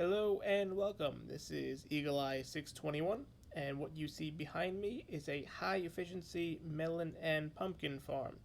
Hello and welcome. This is Eagle Eye 621, and what you see behind me is a high efficiency melon and pumpkin farm.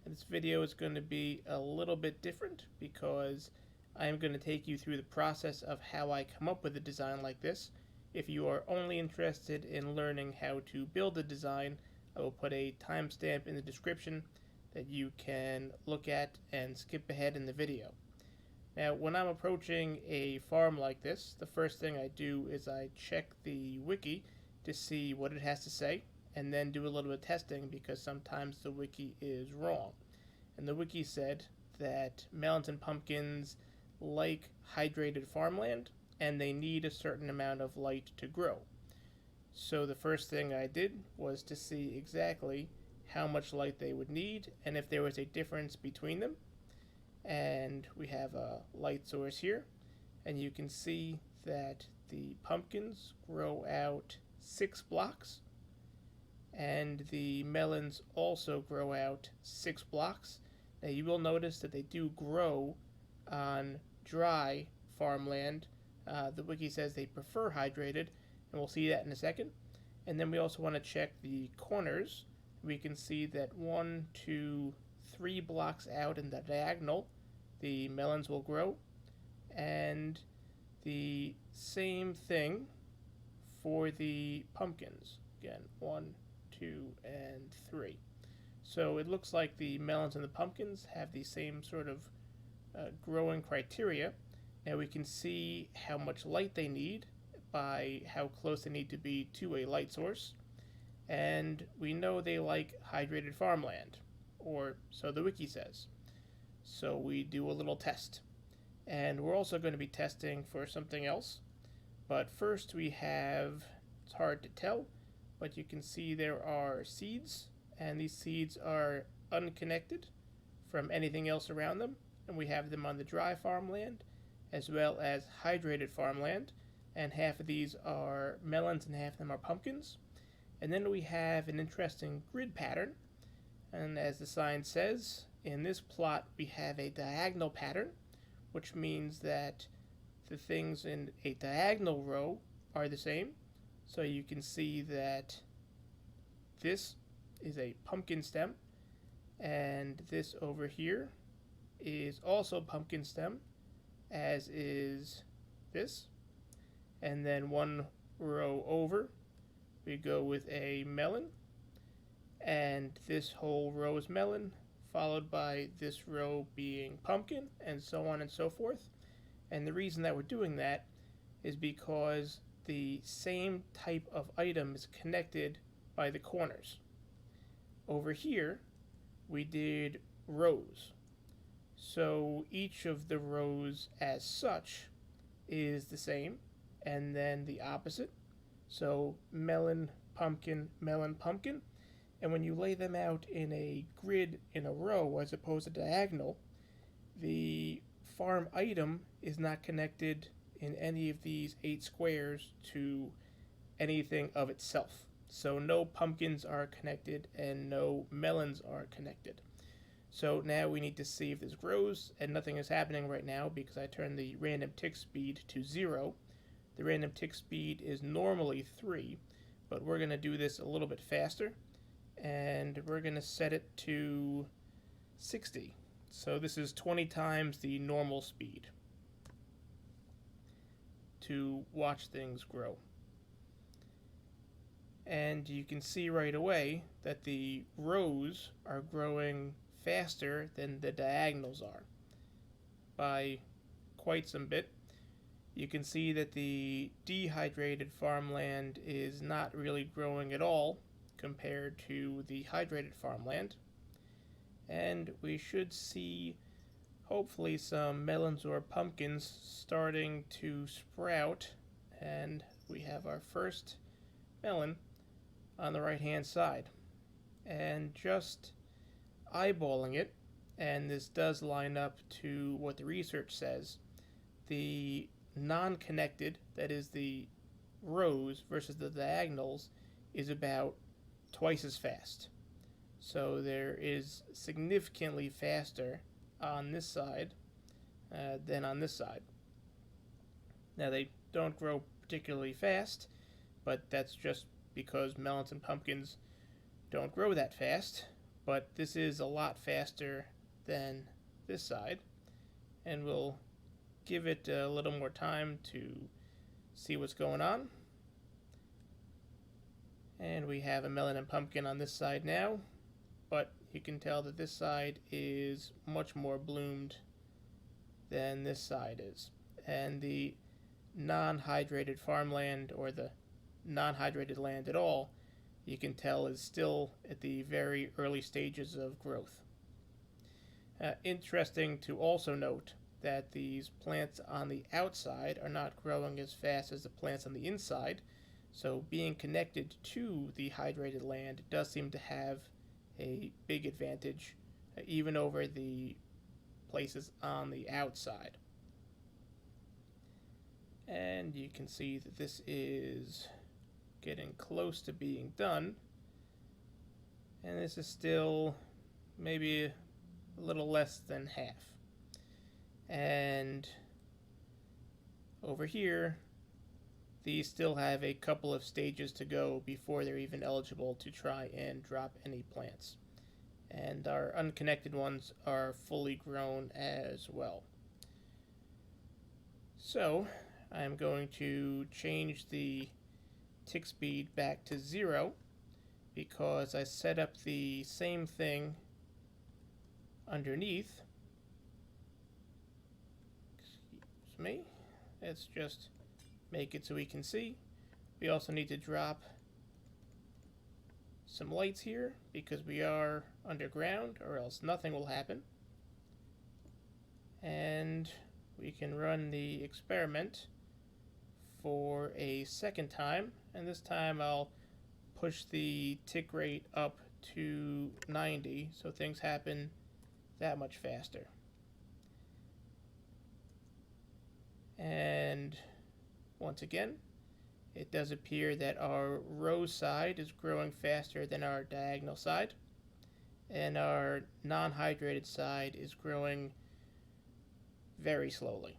And this video is going to be a little bit different because I am going to take you through the process of how I come up with a design like this. If you are only interested in learning how to build a design, I will put a timestamp in the description that you can look at and skip ahead in the video. Now, when I'm approaching a farm like this, the first thing I do is I check the wiki to see what it has to say, and then do a little bit of testing because sometimes the wiki is wrong. And the wiki said that melons and pumpkins like hydrated farmland, and they need a certain amount of light to grow. So the first thing I did was to see exactly how much light they would need, and if there was a difference between them. And we have a light source here, and you can see that the pumpkins grow out 6 blocks, and the melons also grow out 6 blocks. Now you will notice that they do grow on dry farmland. The wiki says they prefer hydrated, and we'll see that in a second. And then we also want to check the corners. We can see that 1, 2, 3 blocks out in the diagonal the melons will grow, and the same thing for the pumpkins. Again, 1, 2, and 3. So it looks like the melons and the pumpkins have the same sort of growing criteria. Now we can see how much light they need by how close they need to be to a light source, and we know they like hydrated farmland, or so the wiki says. So we do a little test. And we're also going to be testing for something else. But first we have, it's hard to tell, but you can see there are seeds, and these seeds are unconnected from anything else around them. And we have them on the dry farmland as well as hydrated farmland. And half of these are melons and half of them are pumpkins. And then we have an interesting grid pattern. And as the sign says, in this plot we have a diagonal pattern, which means that the things in a diagonal row are the same. So you can see that this is a pumpkin stem, and this over here is also pumpkin stem, as is this. And then one row over we go with a melon, and this whole row is melon, followed by this row being pumpkin, and so on and so forth. And the reason that we're doing that is because the same type of item is connected by the corners. Over here we did rows, so each of the rows as such is the same, and then the opposite. So melon, pumpkin, melon, pumpkin. And when you lay them out in a grid in a row as opposed to diagonal, the farm item is not connected in any of these 8 squares to anything of itself. So no pumpkins are connected and no melons are connected. So now we need to see if this grows, and nothing is happening right now because I turned the random tick speed to 0. The random tick speed is normally 3, but we're going to do this a little bit faster, and we're going to set it to 60. So this is 20 times the normal speed to watch things grow. And you can see right away that the rows are growing faster than the diagonals are by quite some bit. You can see that the dehydrated farmland is not really growing at all compared to the hydrated farmland. And we should see hopefully some melons or pumpkins starting to sprout, and we have our first melon on the right hand side. And just eyeballing it, and this does line up to what the research says, the non-connected, that is the rows versus the diagonals, is about twice as fast. So there is significantly faster on this side than on this side. Now, they don't grow particularly fast, but that's just because melons and pumpkins don't grow that fast. But this is a lot faster than this side, and we'll give it a little more time to see what's going on. And we have a melon and pumpkin on this side now, but you can tell that this side is much more bloomed than this side is. And the non-hydrated farmland, or the non-hydrated land at all, you can tell is still at the very early stages of growth. Interesting to also note that these plants on the outside are not growing as fast as the plants on the inside, so being connected to the hydrated land does seem to have a big advantage, even over the places on the outside. And you can see that this is getting close to being done, and this is still maybe a little less than half. And over here, these still have a couple of stages to go before they're even eligible to try and drop any plants. And our unconnected ones are fully grown as well. So I'm going to change the tick speed back to 0 because I set up the same thing underneath. Excuse me. Let's just make it so we can see. We also need to drop some lights here because we are underground, or else nothing will happen. And we can run the experiment for a second time, and this time I'll push the tick rate up to 90 so things happen that much faster. And once again, it does appear that our row side is growing faster than our diagonal side, and our non-hydrated side is growing very slowly.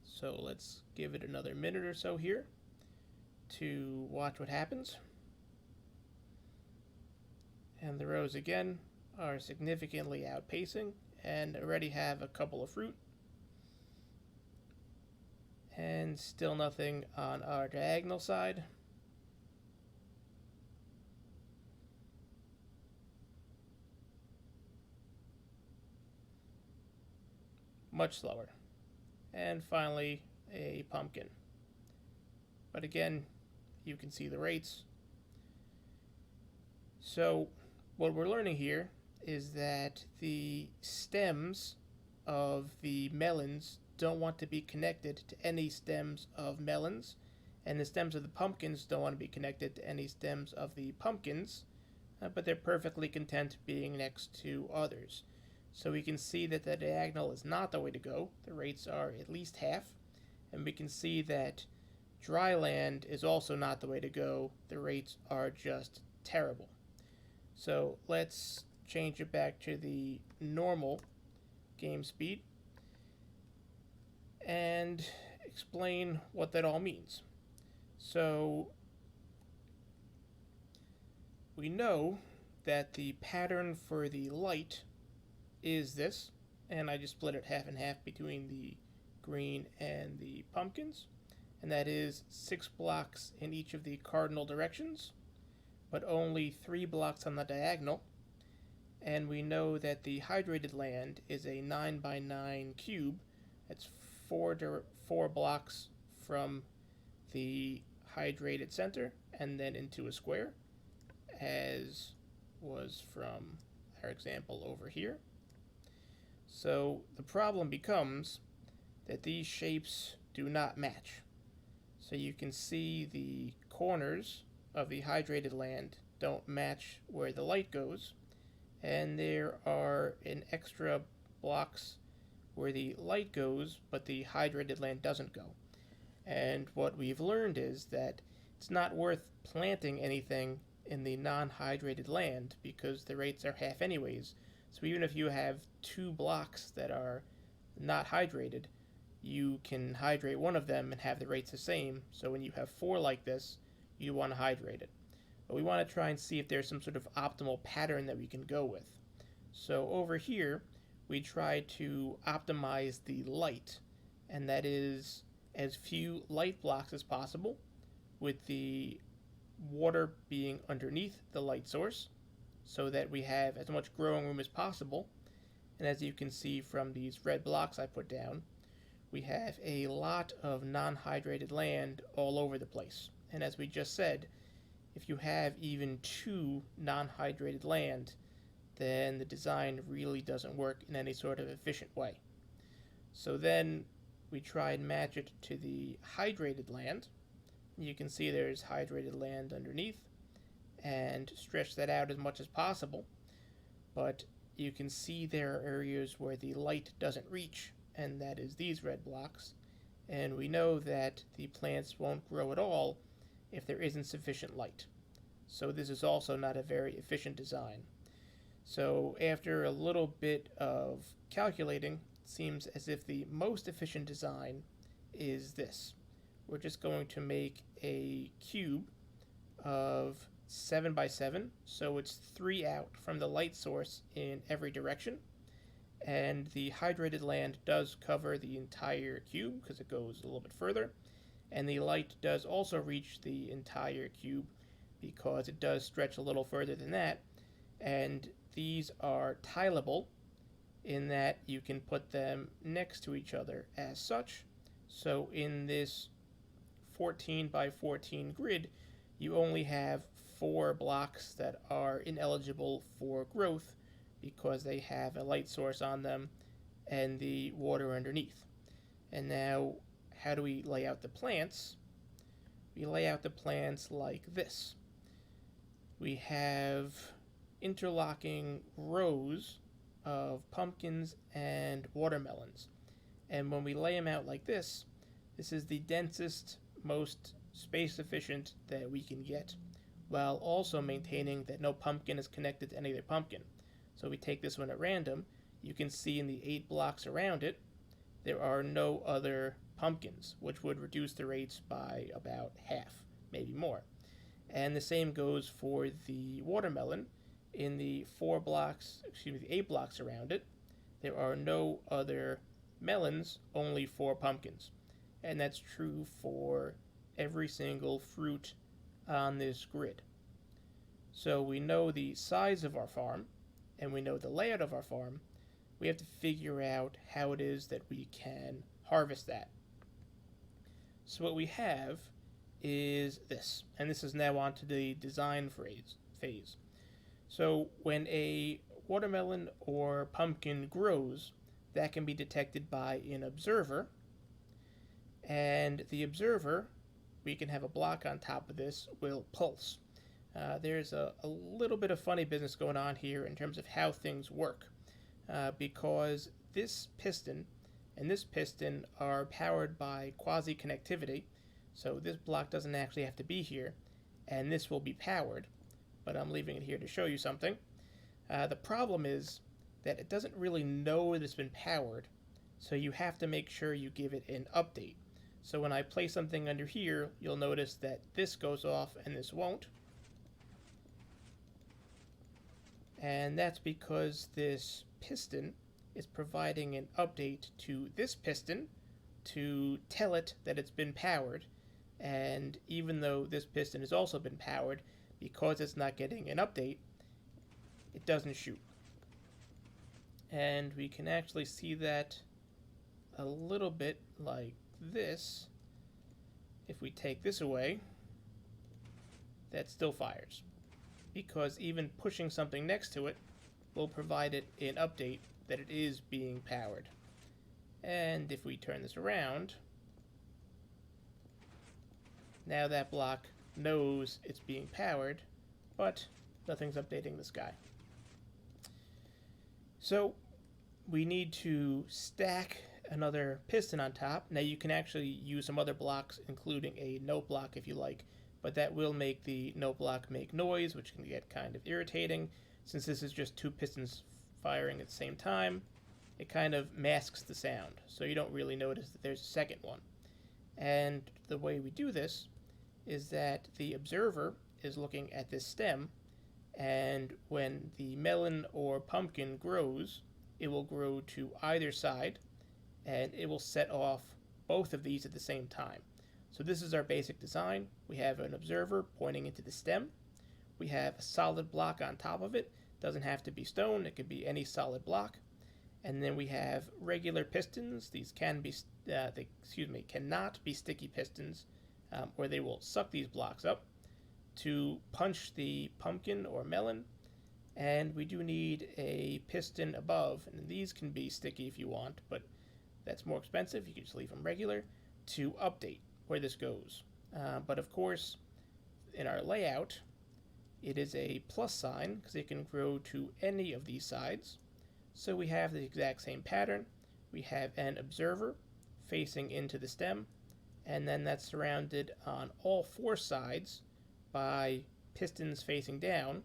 So let's give it another minute or so here to watch what happens. And the rows again are significantly outpacing and already have a couple of fruit. And still nothing on our diagonal side. Much slower. And finally, a pumpkin. But again, you can see the rates. So what we're learning here is that the stems of the melons don't want to be connected to any stems of melons, and the stems of the pumpkins don't want to be connected to any stems of the pumpkins, but they're perfectly content being next to others. So we can see that the diagonal is not the way to go. The rates are at least half, and we can see that dry land is also not the way to go. The rates are just terrible. So let's change it back to the normal game speed and explain what that all means. So we know that the pattern for the light is this, and I just split it half and half between the green and the pumpkins, and that is 6 blocks in each of the cardinal directions, but only 3 blocks on the diagonal. And we know that the hydrated land is a 9 by 9 cube. That's 4 blocks from the hydrated center and then into a square, as was from our example over here. So the problem becomes that these shapes do not match. So you can see the corners of the hydrated land don't match where the light goes, and there are an extra blocks where the light goes but the hydrated land doesn't go. And what we've learned is that it's not worth planting anything in the non-hydrated land because the rates are half anyways. So even if you have 2 blocks that are not hydrated, you can hydrate one of them and have the rates the same. So when you have 4 like this, you want to hydrate it. But we want to try and see if there's some sort of optimal pattern that we can go with. So over here, we try to optimize the light, and that is as few light blocks as possible, with the water being underneath the light source, so that we have as much growing room as possible. And as you can see from these red blocks I put down, we have a lot of non-hydrated land all over the place. And as we just said, if you have even 2 non-hydrated land, then the design really doesn't work in any sort of efficient way. So then we try and match it to the hydrated land. You can see there's hydrated land underneath, and stretch that out as much as possible. But you can see there are areas where the light doesn't reach, and that is these red blocks. And we know that the plants won't grow at all if there isn't sufficient light. So this is also not a very efficient design. So after a little bit of calculating, it seems as if the most efficient design is this. We're just going to make a cube of 7 by 7, so it's 3 out from the light source in every direction. And the hydrated land does cover the entire cube because it goes a little bit further. And the light does also reach the entire cube because it does stretch a little further than that. And these are tileable in that you can put them next to each other as such. So in this 14 by 14 grid, you only have 4 blocks that are ineligible for growth because they have a light source on them and the water underneath. And now, how do we lay out the plants? We lay out the plants like this. We have interlocking rows of pumpkins and watermelons. And when we lay them out like this is the densest, most space efficient that we can get, while also maintaining that no pumpkin is connected to any other pumpkin. So we take this one at random. You can see in the 8 blocks around it, there are no other pumpkins, which would reduce the rates by about half, maybe more. And the same goes for the watermelon. In the 8 blocks around it, there are no other melons, only 4 pumpkins. And that's true for every single fruit on this grid. So we know the size of our farm, and we know the layout of our farm. We have to figure out how it is that we can harvest that. So what we have is this, and this is now on to the design phase. So when a watermelon or pumpkin grows, that can be detected by an observer, and the observer, we can have a block on top of this, will pulse. There's a little bit of funny business going on here in terms of how things work, because this piston and this piston are powered by quasi-connectivity, so this block doesn't actually have to be here, and this will be powered, but I'm leaving it here to show you something. The problem is that it doesn't really know that it's been powered, so you have to make sure you give it an update. So when I place something under here, you'll notice that this goes off and this won't. And that's because this piston is providing an update to this piston to tell it that it's been powered. And even though this piston has also been powered, because it's not getting an update, it doesn't shoot. And we can actually see that a little bit like this. If we take this away, that still fires, because even pushing something next to it will provide it an update that it is being powered. And if we turn this around, now that block knows it's being powered, but nothing's updating this guy. So we need to stack another piston on top. Now you can actually use some other blocks, including a note block if you like, but that will make the note block make noise, which can get kind of irritating since this is just 2 pistons firing at the same time. it kind of masks the sound, so you don't really notice that there's a second one. And the way we do this is that the observer is looking at this stem, and when the melon or pumpkin grows, it will grow to either side, and it will set off both of these at the same time. So this is our basic design. We have an observer pointing into the stem. We have a solid block on top of it. Doesn't have to be stone, it could be any solid block. And then we have regular pistons. These cannot be sticky pistons, or they will suck these blocks up to punch the pumpkin or melon. And we do need a piston above, and these can be sticky if you want, but that's more expensive. You can just leave them regular to update where this goes. But of course, in our layout, it is a plus sign because it can grow to any of these sides. So we have the exact same pattern. We have an observer facing into the stem, and then that's surrounded on all four sides by pistons facing down,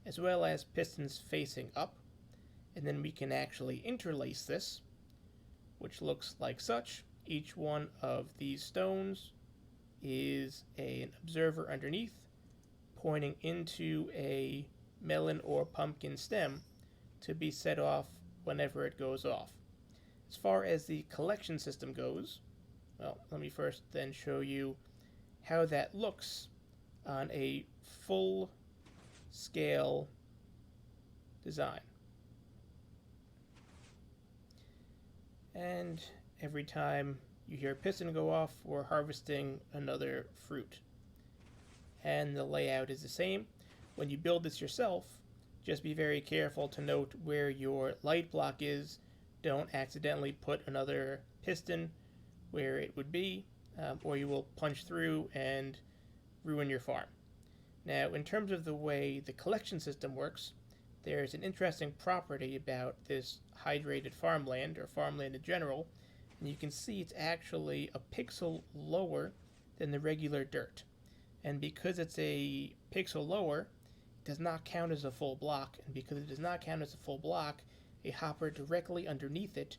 as well as pistons facing up. And then we can actually interlace this, which looks like such. Each one of these stones is an observer underneath, pointing into a melon or pumpkin stem to be set off whenever it goes off. As far as the collection system goes, well, let me first then show you how that looks on a full scale design. And every time you hear a piston go off, we're harvesting another fruit. And the layout is the same. When you build this yourself, just be very careful to note where your light block is. Don't accidentally put another piston where it would be, or you will punch through and ruin your farm. Now, in terms of the way the collection system works, there's an interesting property about this hydrated farmland, or farmland in general, and you can see it's actually a pixel lower than the regular dirt. And because it's a pixel lower, it does not count as a full block, and because it does not count as a full block, a hopper directly underneath it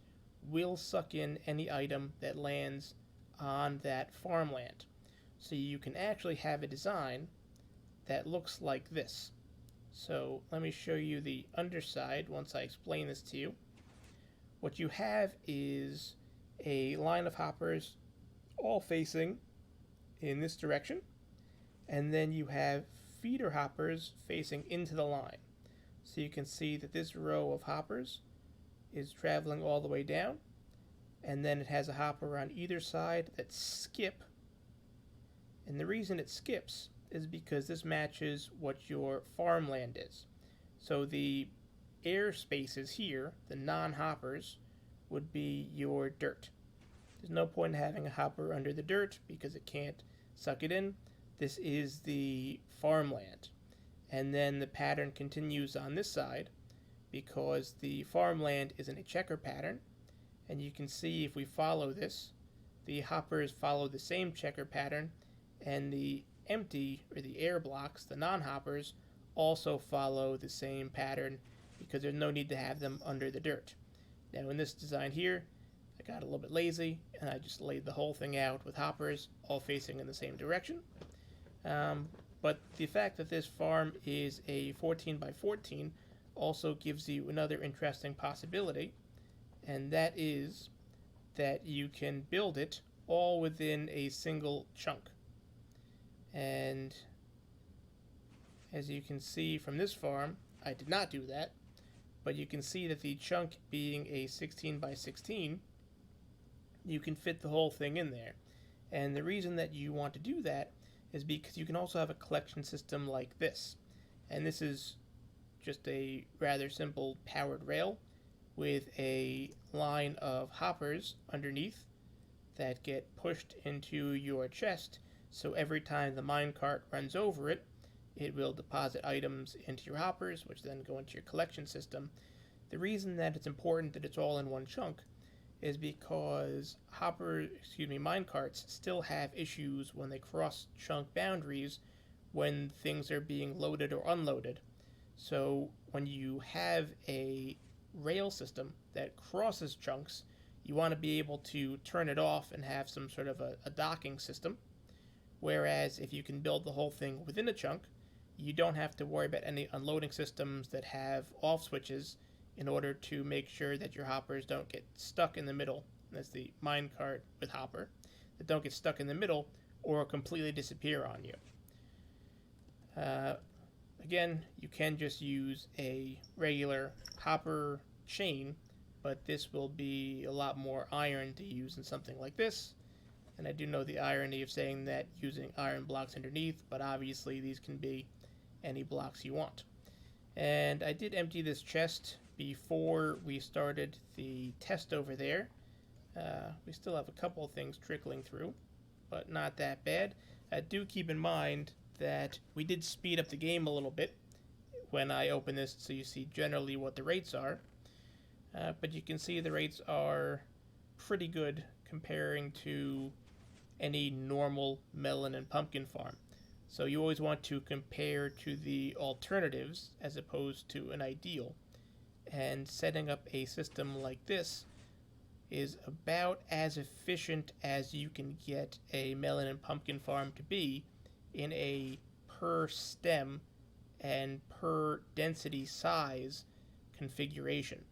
will suck in any item that lands on that farmland. So you can actually have a design that looks like this. So let me show you the underside once I explain this to you. What you have is a line of hoppers all facing in this direction, and then you have feeder hoppers facing into the line. So you can see that this row of hoppers is traveling all the way down, and then it has a hopper on either side that skip. And the reason it skips is because this matches what your farmland is. So the air spaces here, the non-hoppers, would be your dirt. There's no point in having a hopper under the dirt because it can't suck it in. This is the farmland. And then the pattern continues on this side because the farmland is in a checker pattern. And you can see if we follow this, the hoppers follow the same checker pattern, and the empty, or the air blocks, the non-hoppers, also follow the same pattern because there's no need to have them under the dirt. Now in this design here, I got a little bit lazy and I just laid the whole thing out with hoppers all facing in the same direction. But the fact that this farm is a 14 by 14 also gives you another interesting possibility, and that is that you can build it all within a single chunk. And as you can see from this farm, I did not do that, but you can see that the chunk being a 16 by 16, you can fit the whole thing in there. And the reason that you want to do that is because you can also have a collection system like this. And this is just a rather simple powered rail with a line of hoppers underneath that get pushed into your chest. So every time the minecart runs over it, it will deposit items into your hoppers, which then go into your collection system. The reason that it's important that it's all in one chunk is because minecarts still have issues when they cross chunk boundaries when things are being loaded or unloaded. So when you have a rail system that crosses chunks, you want to be able to turn it off and have some sort of a docking system. Whereas if you can build the whole thing within a chunk, you don't have to worry about any unloading systems that have off switches in order to make sure that your hoppers don't get stuck in the middle. That's the minecart with hopper, that don't get stuck in the middle or completely disappear on you. Again, you can just use a regular hopper chain, but this will be a lot more iron to use in something like this. And I do know the irony of saying that using iron blocks underneath, but obviously these can be any blocks you want. And I did empty this chest before we started the test over there. We still have a couple of things trickling through, but not that bad. Do keep in mind that we did speed up the game a little bit when I open this, so you see generally what the rates are. But you can see the rates are pretty good comparing to any normal melon and pumpkin farm. So you always want to compare to the alternatives as opposed to an ideal. And setting up a system like this is about as efficient as you can get a melon and pumpkin farm to be in a per stem and per density size configuration.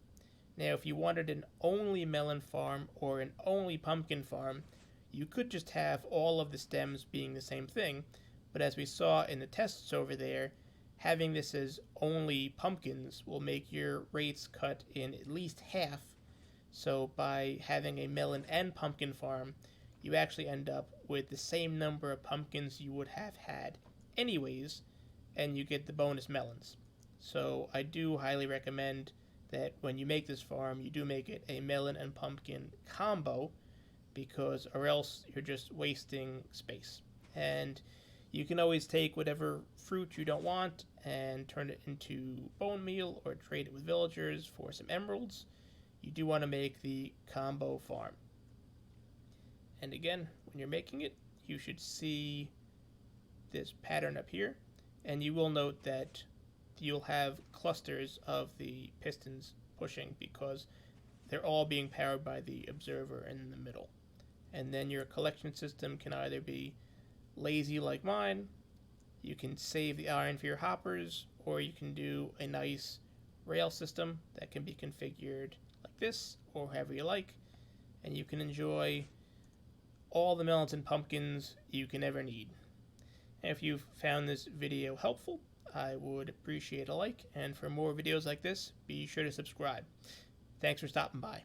Now, if you wanted an only melon farm or an only pumpkin farm, you could just have all of the stems being the same thing, but as we saw in the tests over there, having this as only pumpkins will make your rates cut in at least half. So by having a melon and pumpkin farm, you actually end up with the same number of pumpkins you would have had anyways, and you get the bonus melons. So I do highly recommend that when you make this farm, you do make it a melon and pumpkin combo, because or else you're just wasting space. And you can always take whatever fruit you don't want and turn it into bone meal or trade it with villagers for some emeralds. You do want to make the combo farm. And again, when you're making it, you should see this pattern up here, and you will note that you'll have clusters of the pistons pushing because they're all being powered by the observer in the middle. And then your collection system can either be lazy like mine, you can save the iron for your hoppers, or you can do a nice rail system that can be configured like this or however you like, and you can enjoy all the melons and pumpkins you can ever need. And if you've found this video helpful, I would appreciate a like, and for more videos like this, be sure to subscribe. Thanks for stopping by.